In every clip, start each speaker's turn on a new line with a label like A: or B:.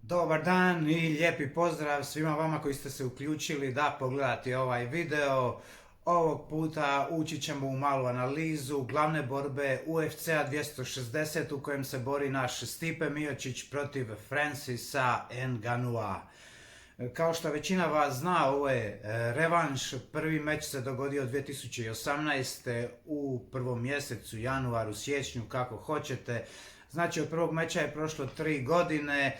A: Dobar dan i lijepi pozdrav svima vama koji ste se uključili da pogledate ovaj video. Ovog puta ući ćemo u malu analizu glavne borbe UFC-a 260 u kojem se bori naš Stipe Miocić protiv Francisa Ngannou'a. Kao što većina vas zna, ovo je revanš. Prvi meč se dogodio 2018. u prvom mjesecu, januaru, siječnju, kako hoćete. Znači od prvog meča je prošlo 3 godine.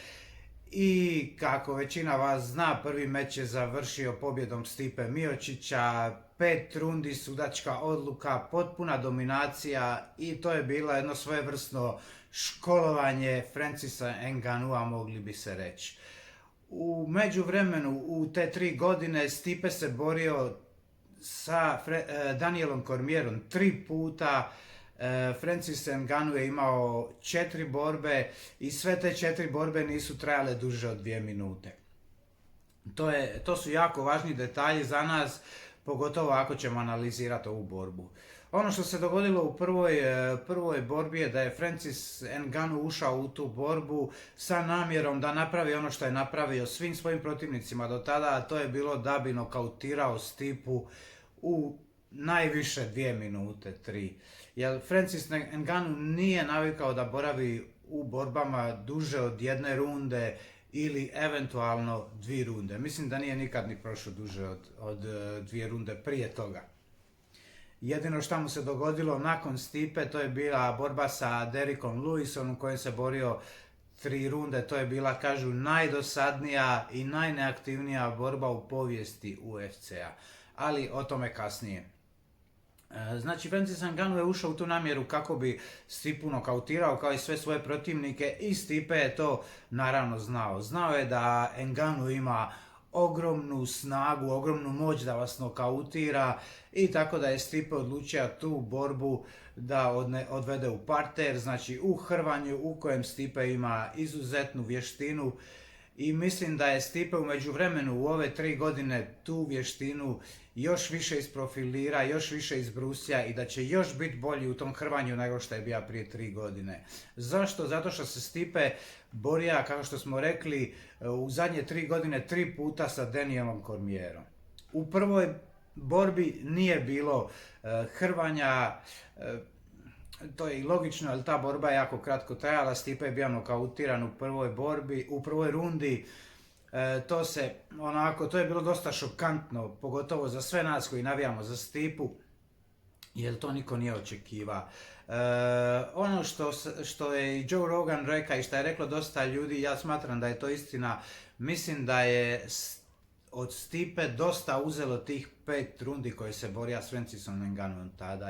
A: I kako većina vas zna, prvi meč je završio pobjedom Stipe Miocića, 5 rundi, sudačka odluka, potpuna dominacija i to je bilo jedno svojevrsno školovanje Francisa Ngannou'a, mogli bi se reći. U međuvremenu, u te 3 godine, Stipe se borio sa Danielom Cormierom 3 puta. Francis Ngannou je imao 4 borbe i sve te 4 borbe nisu trajale duže od 2 minute. To su jako važni detalji za nas, pogotovo ako ćemo analizirati ovu borbu. Ono što se dogodilo u prvoj borbi je da je Francis Ngannou ušao u tu borbu sa namjerom da napravi ono što je napravio svim svojim protivnicima do tada, a to je bilo da bi nokautirao Stipu u najviše 2 minute, 3. Jer Francis Ngannou nije navikao da boravi u borbama duže od 1 runde ili eventualno 2 runde. Mislim da nije nikad ni prošao duže od 2 runde prije toga. Jedino što mu se dogodilo nakon Stipe, to je bila borba sa Derrickom Lewisom u kojem se borio 3 runde. To je bila, kažu, najdosadnija i najneaktivnija borba u povijesti UFC-a. Ali o tome kasnije. Znači, Francis Ngannou je ušao u tu namjeru kako bi Stipu nokautirao kao i sve svoje protivnike i Stipe je to naravno znao. Znao je da Ngannou ima ogromnu snagu, ogromnu moć da vas nokautira i tako da je Stipe odlučio tu borbu da odvede u parter, znači u hrvanju u kojem Stipe ima izuzetnu vještinu. I mislim da je Stipe u međuvremenu u ove 3 godine tu vještinu još više isprofilira, još više izbrusija i da će još biti bolji u tom hrvanju nego što je bio prije 3 godine. Zašto? Zato što se Stipe borija, kako što smo rekli, u zadnje 3 godine 3 puta sa Danielom Cormierom. U prvoj borbi nije bilo hrvanja, to je i logično, jer ta borba je jako kratko trajala. Stipe je bio nokautiran u prvoj borbi, u prvoj rundi. To je bilo dosta šokantno, pogotovo za sve nas koji navijamo za Stipu, jer to niko nije očekivao. Ono što je i Joe Rogan rekao i što je reklo dosta ljudi, ja smatram da je to istina. Mislim da je od Stipe dosta uzelo tih 5 rundi koje se borio s Francisom Ngannouom tada,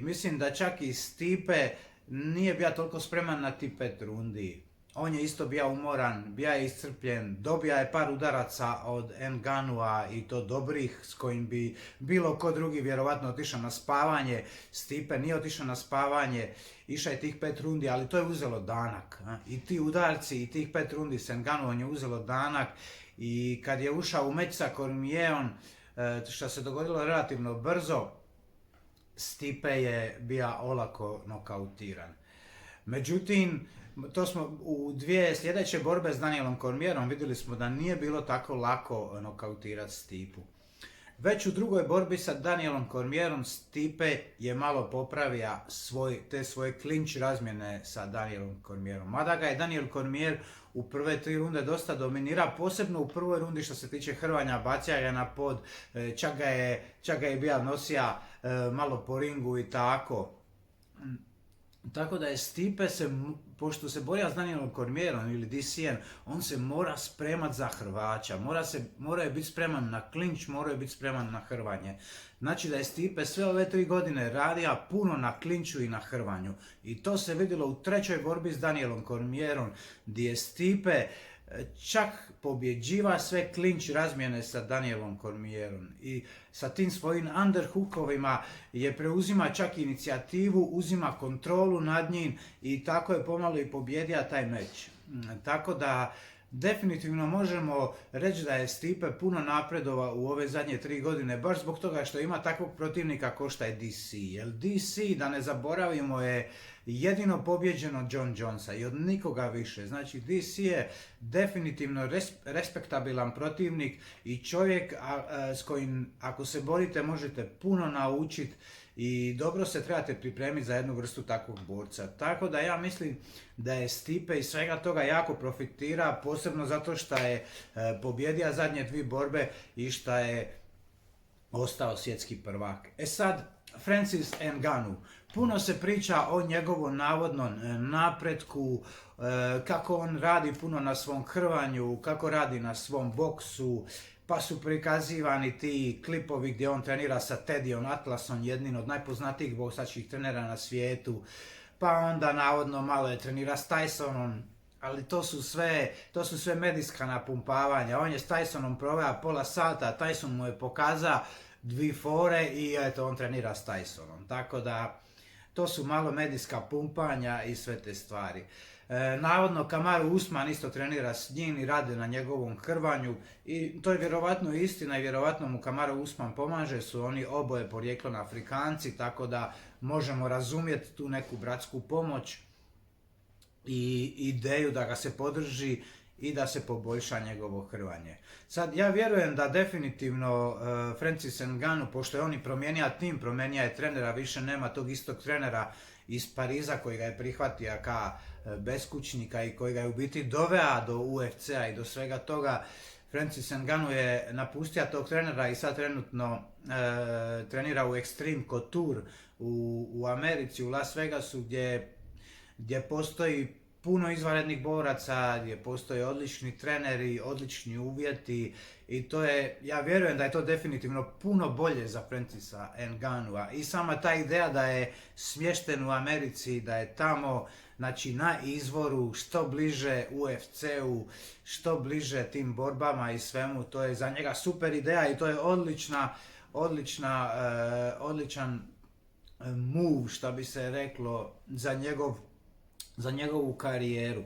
A: mislim da čak i Stipe nije bio toliko spreman na ti 5 rundi. On je isto bio umoran, bio je iscrpljen, dobija je par udaraca od Ngannou'a i to dobrih, s kojim bi bilo ko drugi vjerovatno otišao na spavanje. Stipe nije otišao na spavanje, išao je tih 5 rundi, ali to je uzelo danak. I ti udarci i tih 5 rundi s Ngannouom je uzelo danak i kad je ušao u meč sa Cormierom, što se dogodilo relativno brzo, Stipe je bio olako nokautiran. Međutim, to smo u 2 sljedeće borbe s Danielom Cormierom vidjeli smo da nije bilo tako lako nokautirati Stipu. Već u drugoj borbi sa Danielom Cormierom Stipe je malo popravio te svoje klinč razmjene sa Danielom Cormierom. Mada ga je Daniel Cormier u prve 3 runde dosta dominira, posebno u prvoj rundi što se tiče hrvanja, bacanja na pod, čak ga je bio nosija malo po ringu i tako. Tako da je Stipe pošto se borio s Danielom Cormierom ili DCN, on se mora spremat za hrvača, mora je biti spreman na klinč, mora je biti spreman na hrvanje. Znači da je Stipe sve ove 3 godine radio puno na klinču i na hrvanju. I to se vidjelo u 3. borbi s Danielom Cormierom, gdje je Stipe čak pobjeđiva sve klinč razmjene sa Danielom Cormierom i sa tim svojim underhookovima je preuzima čak inicijativu, uzima kontrolu nad njim i tako je pomalo i pobjedio taj meč. Tako da definitivno možemo reći da je Stipe puno napredovao u ove zadnje 3 godine, baš zbog toga što ima takvog protivnika kao što je DC. Jer DC, da ne zaboravimo, je jedino pobjeđen od John Jonesa i od nikoga više. Znači DC je definitivno respektabilan protivnik i čovjek s kojim ako se borite možete puno naučiti i dobro se trebate pripremiti za jednu vrstu takvog borca. Tako da ja mislim da je Stipe iz svega toga jako profitira, posebno zato što je pobjedio zadnje 2 borbe i što je ostao svjetski prvak. Sad, Francis Ngannou. Puno se priča o njegovom navodnom napretku, kako on radi puno na svom hrvanju, kako radi na svom boksu, pa su prikazivani ti klipovi gdje on trenira sa Teddyom Atlasom, jednim od najpoznatijih boksačkih trenera na svijetu, pa onda navodno malo je trenira s Tysonom, ali to su sve medijska napumpavanja. On je s Tysonom proveo pola sata, Tyson mu je pokazao 2 fore i eto on trenira s Tysonom. Tako da to su malo medijska pumpanja i sve te stvari. Navodno Kamaru Usman isto trenira s njim i radi na njegovom hrvanju i to je vjerovatno istina i vjerovatno mu Kamaru Usman pomaže, su oni oboje porijeklom Afrikanci, tako da možemo razumjeti tu neku bratsku pomoć i ideju da ga se podrži i da se poboljša njegovo hrvanje. Sad, ja vjerujem da definitivno Francis Ngannou, pošto je on i promijenio tim, promijenio je trenera, više nema tog istog trenera iz Pariza koji ga je prihvatio ka beskućnika i koji ga je u biti doveo do UFC-a i do svega toga. Francis Ngannou je napustio tog trenera i sad trenutno trenira u Extreme Couture u Americi, u Las Vegasu, gdje postoji puno izvanrednih boraca, gdje postoje odlični treneri, odlični uvjeti i to je, ja vjerujem da je to definitivno puno bolje za Francisa Ngannou'a. I sama ta ideja da je smješten u Americi, da je tamo, znači na izvoru, što bliže UFC-u, što bliže tim borbama i svemu, to je za njega super ideja i to je odličan move, što bi se reklo, za njegovu karijeru.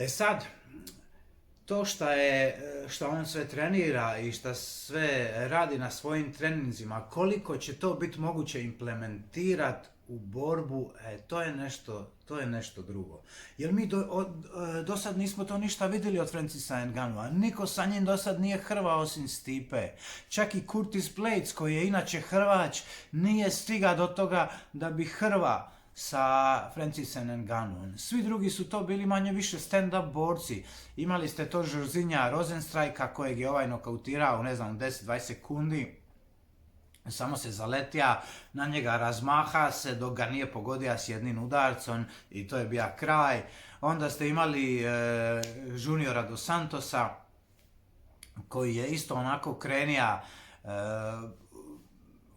A: Sad, to što on sve trenira i što sve radi na svojim treninzima, koliko će to biti moguće implementirati u borbu, to je nešto drugo. Jer mi do sad nismo to ništa vidjeli od Francisa Ngannou'a. Niko sa njim do sad nije hrvao osim Stipe. Čak i Curtis Blades, koji je inače hrvač, nije stigao do toga da bi hrva sa Francisom Ngannou'om. Svi drugi su to bili manje više stand-up borci. Imali ste to Jorzinja Rozenstrajka kojeg je ovaj nokautirao, ne znam, 10-20 sekundi. Samo se zaletija, na njega razmaha se dok ga nije pogodio s jednim udarcom i to je bio kraj. Onda ste imali Juniora dos Santosa koji je isto onako krenija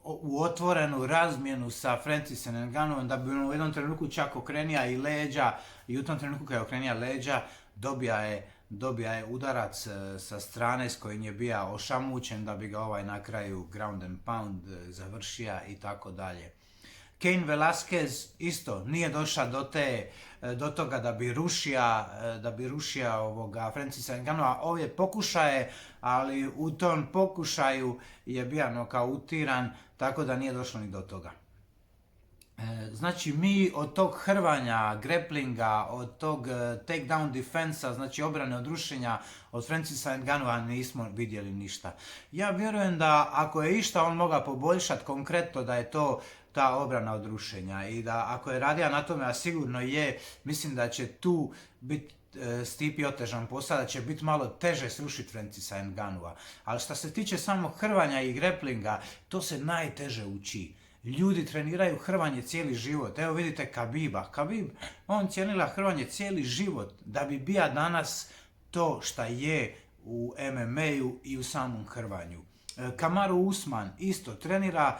A: u otvorenu razmjenu sa Francisom Ngannou'om, da bi u jednom trenutku čak okrenija i leđa i u tom trenutku kad je okrenija leđa dobija je udarac sa strane s kojim je bio ošamućen da bi ga ovaj na kraju ground and pound završio i tako dalje. Cain Velasquez isto nije došao do toga da bi rušio ovoga Francisa Ngannou'a. Ovdje pokušaje, ali u tom pokušaju je bio nokautiran, tako da nije došlo ni do toga. Znači mi od tog hrvanja, grapplinga, od tog takedown defensa, znači obrane od rušenja od Francisa Ngannou'a nismo vidjeli ništa. Ja vjerujem da ako je išta on mogao poboljšati konkretno, da je to ta obrana od rušenja i da ako je radio na tome, a sigurno je, mislim da će tu biti Stipi otežan posao, da će biti malo teže srušiti Francisa Ngannou'a. Ali što se tiče samog hrvanja i grapplinga, to se najteže uči. Ljudi treniraju hrvanje cijeli život. Evo vidite Khabiba. Khabib, on trenira hrvanje cijeli život da bi bio danas to šta je u MMA-u i u samom hrvanju. Kamaru Usman isto trenira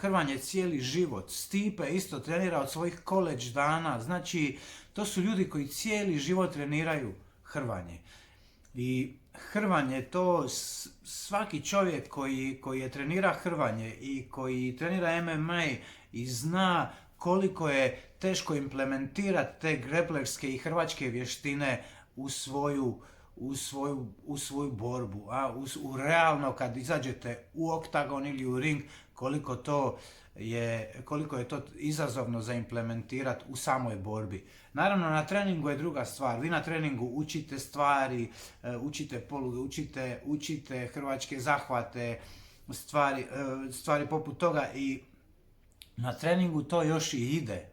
A: hrvanje cijeli život. Stipe isto trenira od svojih college dana. Znači, to su ljudi koji cijeli život treniraju hrvanje. I hrvanje, to svaki čovjek koji je trenira hrvanje i koji trenira MMA i zna koliko je teško implementirati te grapplerske i hrvačke vještine u svoju borbu. U realno kad izađete u oktagon ili u ring, koliko je to izazovno za implementirati u samoj borbi. Naravno, na treningu je druga stvar. Vi na treningu učite stvari, učite poluge, učite hrvačke zahvate, stvari poput toga i na treningu to još i ide.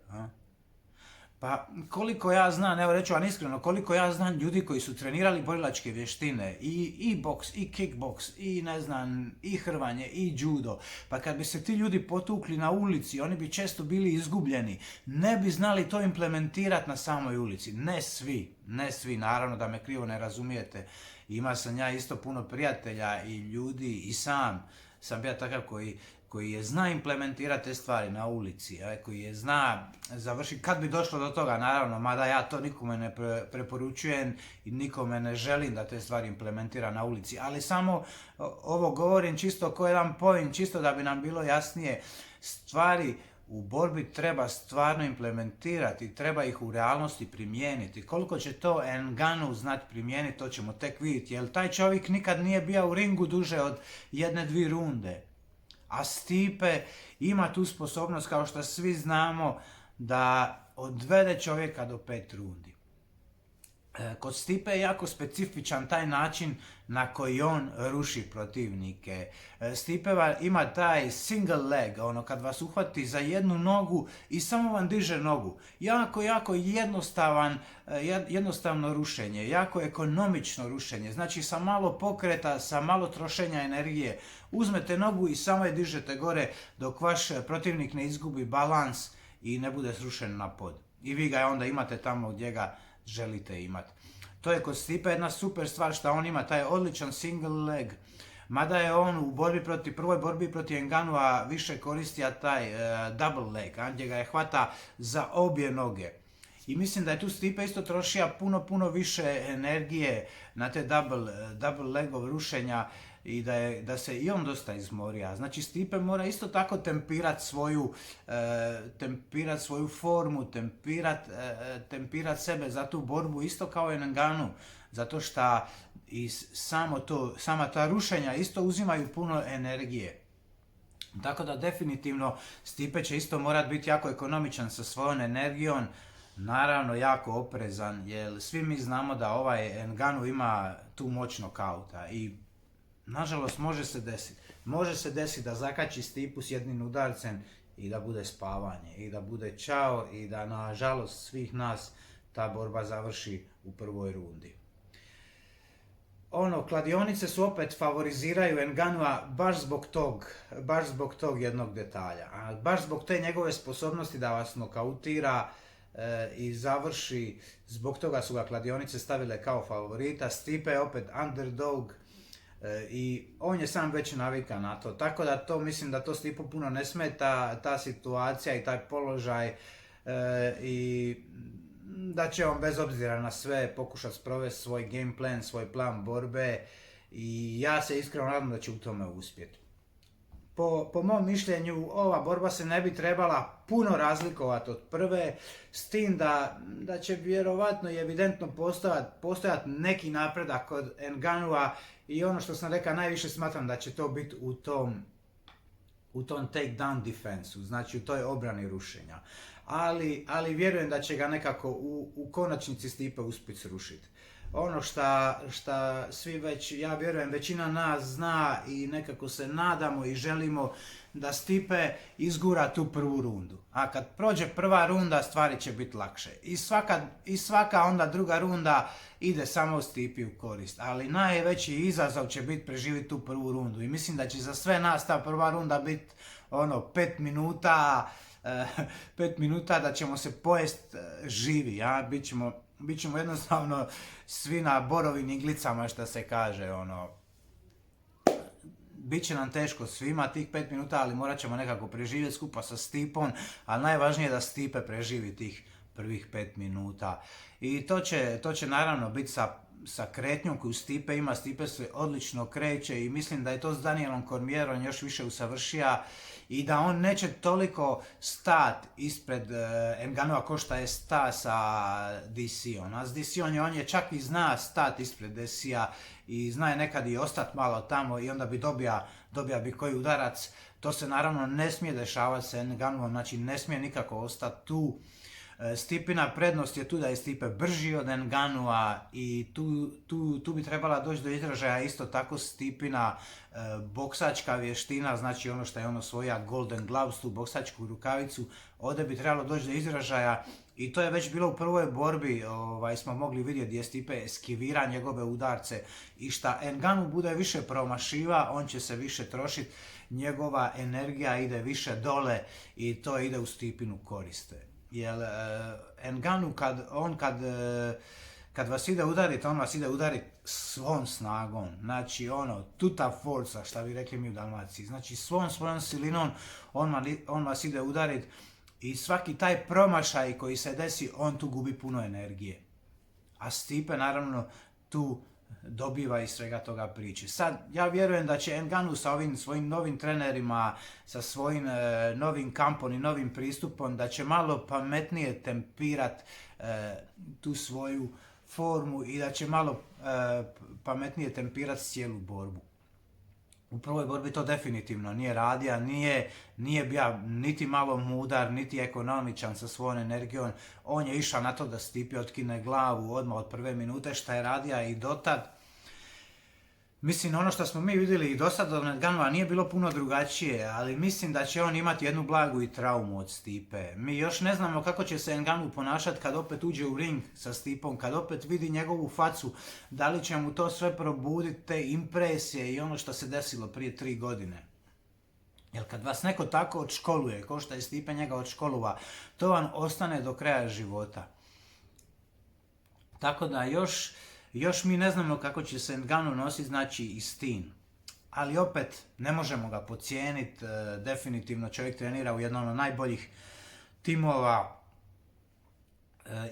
A: Pa koliko ja znam, evo reću vam iskreno, koliko ja znam ljudi koji su trenirali borilačke vještine, i boks, i kickboks, i ne znam, i hrvanje, i judo, pa kad bi se ti ljudi potukli na ulici, oni bi često bili izgubljeni, ne bi znali to implementirati na samoj ulici. Ne svi, naravno da me krivo ne razumijete. Ima sam ja isto puno prijatelja i ljudi i sam bio takav koji je zna implementirati te stvari na ulici, koji je zna završiti, kad bi došlo do toga, naravno, mada ja to nikome ne preporučujem i nikome ne želim da te stvari implementira na ulici, ali samo ovo govorim čisto kao jedan point, čisto da bi nam bilo jasnije, stvari u borbi treba stvarno implementirati, treba ih u realnosti primijeniti. Koliko će to Ngannou znati primijeniti, to ćemo tek vidjeti, jer taj čovjek nikad nije bio u ringu duže od 1-2 runde. A Stipe ima tu sposobnost, kao što svi znamo, da odvede čovjeka do 5 rundi. Kod Stipe je jako specifičan taj način na koji on ruši protivnike. Stipe ima taj single leg, kad vas uhvati za jednu nogu i samo vam diže nogu. Jako jednostavno rušenje, jako ekonomično rušenje. Znači sa malo pokreta, sa malo trošenja energije. Uzmete nogu i samo je dižete gore dok vaš protivnik ne izgubi balans i ne bude srušen na pod. I vi ga onda imate tamo gdje ga želite imati. To je kod Stipe jedna super stvar što on ima taj odličan single leg. Mada je on u prvoj borbi protiv Nganoua više koristio taj double leg, gdje ga je hvata za obje noge. I mislim da je tu Stipe isto trošio puno više energije na te double legov rušenja i da se i on dosta izmorio. Znači Stipe mora isto tako tempirati svoju formu, tempirati sebe za tu borbu isto kao i Ngannou, zato što i sama ta rušenja isto uzimaju puno energije. Tako da definitivno Stipe će isto morati biti jako ekonomičan sa svojom energijom, naravno jako oprezan, jer svi mi znamo da ovaj Ngannou ima tu moć nokauta i nažalost može se desiti da zakači Stipu s jednim udarcem i da bude spavanje i da bude čao i da nažalost svih nas ta borba završi u prvoj rundi. Kladionice su opet favoriziraju Nganoua baš zbog tog jednog detalja. Baš zbog te njegove sposobnosti da vas nokautira i završi, zbog toga su ga kladionice stavile kao favorita. Stipe je opet underdog i on je sam već navikan na to. Tako da to mislim da to Stipu puno ne smeta, ta situacija i taj položaj i da će on bez obzira na sve pokušati sprovesti svoj game plan, svoj plan borbe i ja se iskreno nadam da će u tome uspjeti. Po mom mišljenju ova borba se ne bi trebala puno razlikovati od prve, s tim da će vjerovatno i evidentno postojati neki napredak kod Nganoua i ono što sam rekao, najviše smatram da će to biti u tom take-down defensu, znači u toj obrani rušenja. Ali vjerujem da će ga nekako u konačnici Stipe uspjeti srušiti. Ono šta svi već, ja vjerujem, većina nas zna i nekako se nadamo i želimo da Stipe izgura tu prvu rundu. A kad prođe prva runda, stvari će biti lakše. I svaka onda druga runda ide samo Stipi u korist. Ali najveći izazov će biti preživjeti tu prvu rundu. I mislim da će za sve nas ta prva runda biti 5 minuta da ćemo se pojest živi. Ja? Bićemo jednostavno svi na borovim iglicama, što se kaže. Biće nam teško svima tih 5 minuta, ali morat ćemo nekako preživjeti skupa sa Stipom, a najvažnije je da Stipe preživi tih prvih 5 minuta. I to će naravno biti sa kretnjom koju Stipe ima. Stipe se odlično kreće i mislim da je to s Danielom Cormierom još više usavršija i da on neće toliko stat ispred Nganoua ko što je sta sa DC-om. A s DC-om on je čak i zna stat ispred DC-a i zna je nekad i ostati malo tamo i onda bi dobija dobija bi koji udarac. To se naravno ne smije dešavati sa Ngannouom, znači ne smije nikako ostati tu. Stipina prednost je tu da je Stipe brži od Ngannouwa i tu bi trebala doći do izražaja isto tako Stipina boksačka vještina, znači ono što je ono svoja Golden Gloves, tu boksačku rukavicu, ovdje bi trebalo doći do izražaja i to je već bilo u prvoj borbi, smo mogli vidjeti gdje Stipe eskivira njegove udarce i šta Ngannou bude više promašiva, on će se više trošiti, njegova energija ide više dole i to ide u Stipinu koriste. Jer Ngannou kad vas ide udariti, on vas ide udariti svom snagom, znači ono, tuta forca, šta bi rekli mi u Dalmaciji, znači svojom silinom on vas ide udariti i svaki taj promašaj koji se desi, on tu gubi puno energije. A Stipe naravno tu dobiva iz svega toga priče. Sad, ja vjerujem da će Ngannou sa ovim svojim novim trenerima, sa svojim novim kampom i novim pristupom, da će malo pametnije tempirat tu svoju formu i da će malo pametnije tempirat cijelu borbu. U prvoj borbi to definitivno nije radio, nije bio niti malo mudar, niti ekonomičan sa svojom energijom. On je išao na to da Stipe otkine glavu odmah od prve minute, šta je radio i dotad. Mislim, ono što smo mi vidjeli i do sada od Ngannouwa nije bilo puno drugačije, ali mislim da će on imati jednu blagu i traumu od Stipe. Mi još ne znamo kako će se Ngannou ponašati kad opet uđe u ring sa Stipom, kad opet vidi njegovu facu, da li će mu to sve probuditi, te impresije i ono što se desilo prije 3 godine. Jer kad vas neko tako odškoluje, ko što je Stipe njega odškolova, to vam ostane do kraja života. Tako da još mi ne znamo kako će se Ngannou nositi, znači i s tim. Ali opet, ne možemo ga podcijeniti, definitivno čovjek trenira u jednom od najboljih timova,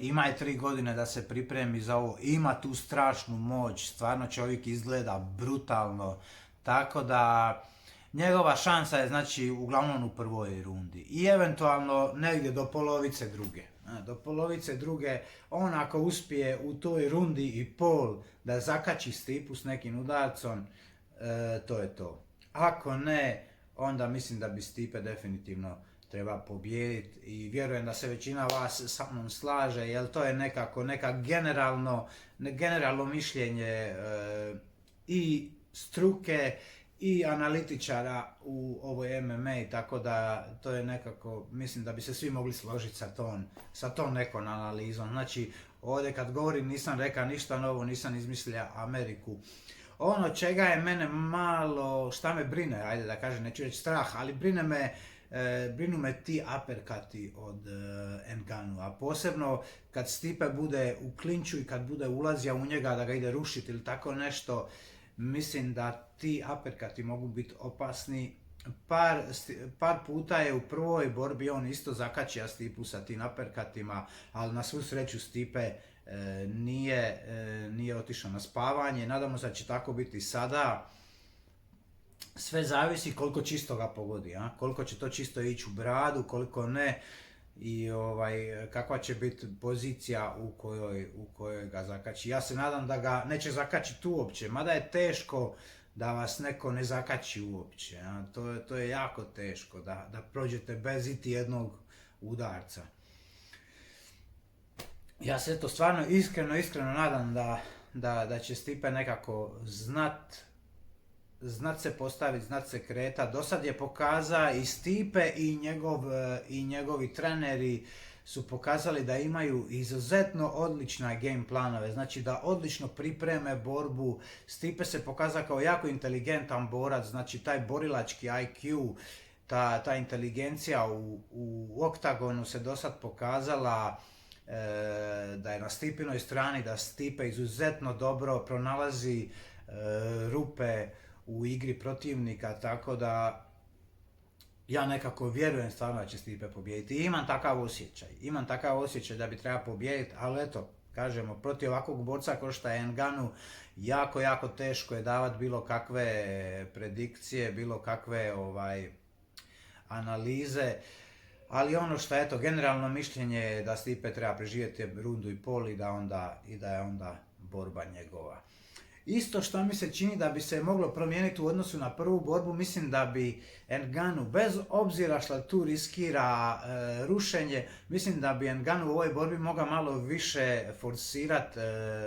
A: ima je 3 godine da se pripremi za ovo, ima tu strašnu moć, stvarno čovjek izgleda brutalno, tako da njegova šansa je znači uglavnom u prvoj rundi i eventualno negdje do polovice druge. Do polovice druge, on ako uspije u toj rundi i pol da zakači Stipu s nekim udarcom, to je to. Ako ne, onda mislim da bi Stipe definitivno treba pobijediti i vjerujem da se većina vas sa mnom slaže, jer to je neka generalno mišljenje i struke i analitičara u ovoj MMA, tako da to je nekako, mislim da bi se svi mogli složiti sa tom nekom analizom. Znači, ovdje kad govorim nisam rekao ništa novo, nisam izmislio Ameriku. Ono čega je mene malo, šta me brine, ajde da kažem, neću reći strah, ali brinu me ti uppercuti od Ngannou, a posebno kad Stipe bude u klinču i kad bude ulazio u njega da ga ide rušiti ili tako nešto, mislim da ti uppercuti mogu biti opasni. Par puta je u prvoj borbi on isto zakačio Stipu sa tim uppercutima, ali na svu sreću Stipe nije otišao na spavanje. Nadamo se da će tako biti sada. Sve zavisi koliko čisto ga pogodi, koliko će to čisto ići u bradu, koliko ne i kakva će biti pozicija u kojoj ga zakači. Ja se nadam da ga neće zakačiti uopće, mada je teško da vas neko ne zakači uopće. To je jako teško da prođete bez iti jednog udarca. Ja se to stvarno iskreno nadam da će Stipe nekako znat se postaviti, znat se kreta. Dosad je pokazao i Stipe i njegovi treneri su pokazali da imaju izuzetno odlične game planove, znači da odlično pripreme borbu. Stipe se pokazao kao jako inteligentan borac, znači taj borilački IQ, ta inteligencija u oktagonu se dosad pokazala da je na Stipinoj strani, da Stipe izuzetno dobro pronalazi rupe u igri protivnika, tako da ja nekako vjerujem stvarno da će Stipe pobijediti. I imam takav osjećaj da bi treba pobijediti, ali eto, kažemo, protiv ovakvog borca kao što je Ngannou, jako teško je davati bilo kakve predikcije, bilo kakve analize, ali ono što je generalno mišljenje je da Stipe treba preživjeti rundu i pol i da je onda borba njegova. Isto što mi se čini da bi se moglo promijeniti u odnosu na prvu borbu, mislim da bi Ngannou, bez obzira što tu riskira rušenje, mislim da bi Ngannou u ovoj borbi mogao malo više forsirati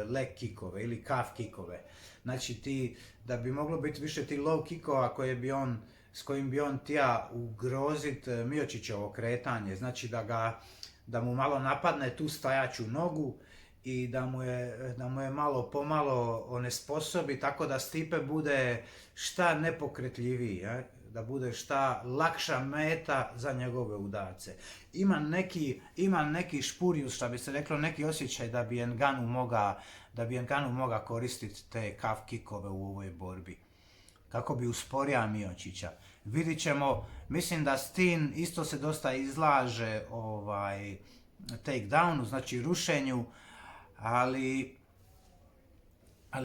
A: leg kickove ili calf kickove. Znači da bi moglo biti više ti low kickova s kojim bi on tija ugrozit Miocićevo kretanje. Znači da mu malo napadne tu stajaću nogu i da mu je malo pomalo onesposobi, tako da Stipe bude šta nepokretljiviji, da bude šta lakša meta za njegove udarce. Ima neki špurius, što bi se reklo, neki osjećaj da bi Ngannou moga koristiti te calf kickove u ovoj borbi, kako bi usporija Miocića. Vidit ćemo, mislim da Steen isto se dosta izlaže takedownu, znači rušenju, ali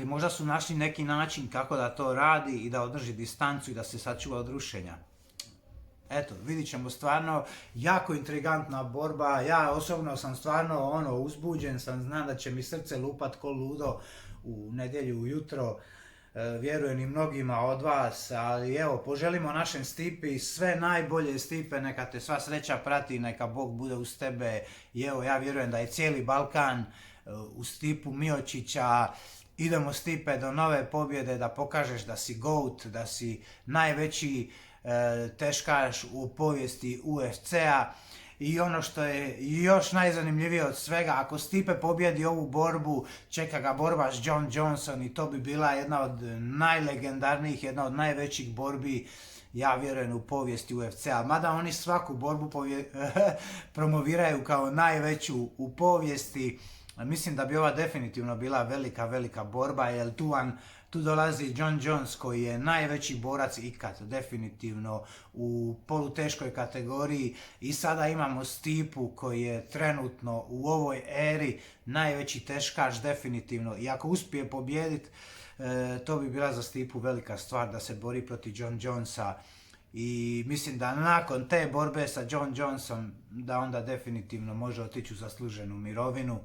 A: možda su našli neki način kako da to radi i da održi distancu i da se sačuva od rušenja. Eto, vidit ćemo, stvarno jako intrigantna borba. Ja osobno sam stvarno uzbuđen sam, znam da će mi srce lupat ko ludo u nedjelju ujutro. Vjerujem i mnogima od vas, ali evo, poželimo našem Stipi sve najbolje. Stipe, neka te sva sreća prati, neka Bog bude uz tebe i evo, ja vjerujem da je cijeli Balkan u Stipu Miocića. Idemo Stipe do nove pobjede, da pokažeš da si GOAT, da si najveći teškaš u povijesti UFC-a. I ono što je još najzanimljivije od svega, ako Stipe pobjedi ovu borbu, čeka ga borba s John Johnson i to bi bila jedna od najlegendarnijih, jedna od najvećih borbi, ja vjerujem, u povijesti UFC-a. Mada oni svaku borbu promoviraju kao najveću u povijesti, mislim da bi ova definitivno bila velika borba, jer tu dolazi John Jones koji je najveći borac ikad, definitivno u poluteškoj kategoriji, i sada imamo Stipu koji je trenutno u ovoj eri najveći teškaš definitivno, i ako uspije pobijediti, to bi bila za Stipu velika stvar da se bori protiv John Jonesa. I mislim da nakon te borbe sa John Jonesom da onda definitivno može otići u zasluženu mirovinu.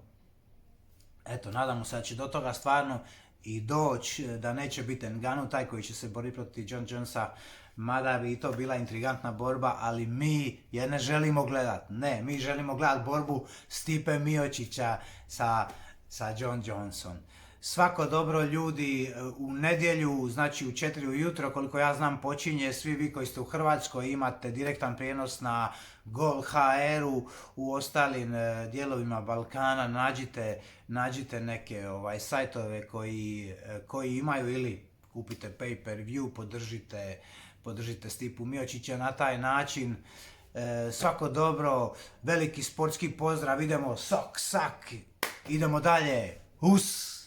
A: Eto, nadamo se da će do toga stvarno i doći, da neće biti Ngannou taj koji će se boriti protiv John Jonesa, mada bi i to bila intrigantna borba, ali mi je ne želimo gledat. Ne, mi želimo gledat borbu Stipe Miocića sa John Johnson. Svako dobro ljudi, u nedjelju, znači u 4 ujutro, koliko ja znam, počinje. Svi vi koji ste u Hrvatskoj imate direktan prijenos na Gol HR-u, u ostalim dijelovima Balkana nađite neke sajtove koji imaju, ili kupite pay per view, podržite Stipu Miocića na taj način. Svako dobro, veliki sportski pozdrav, idemo sok, sak, idemo dalje, hus!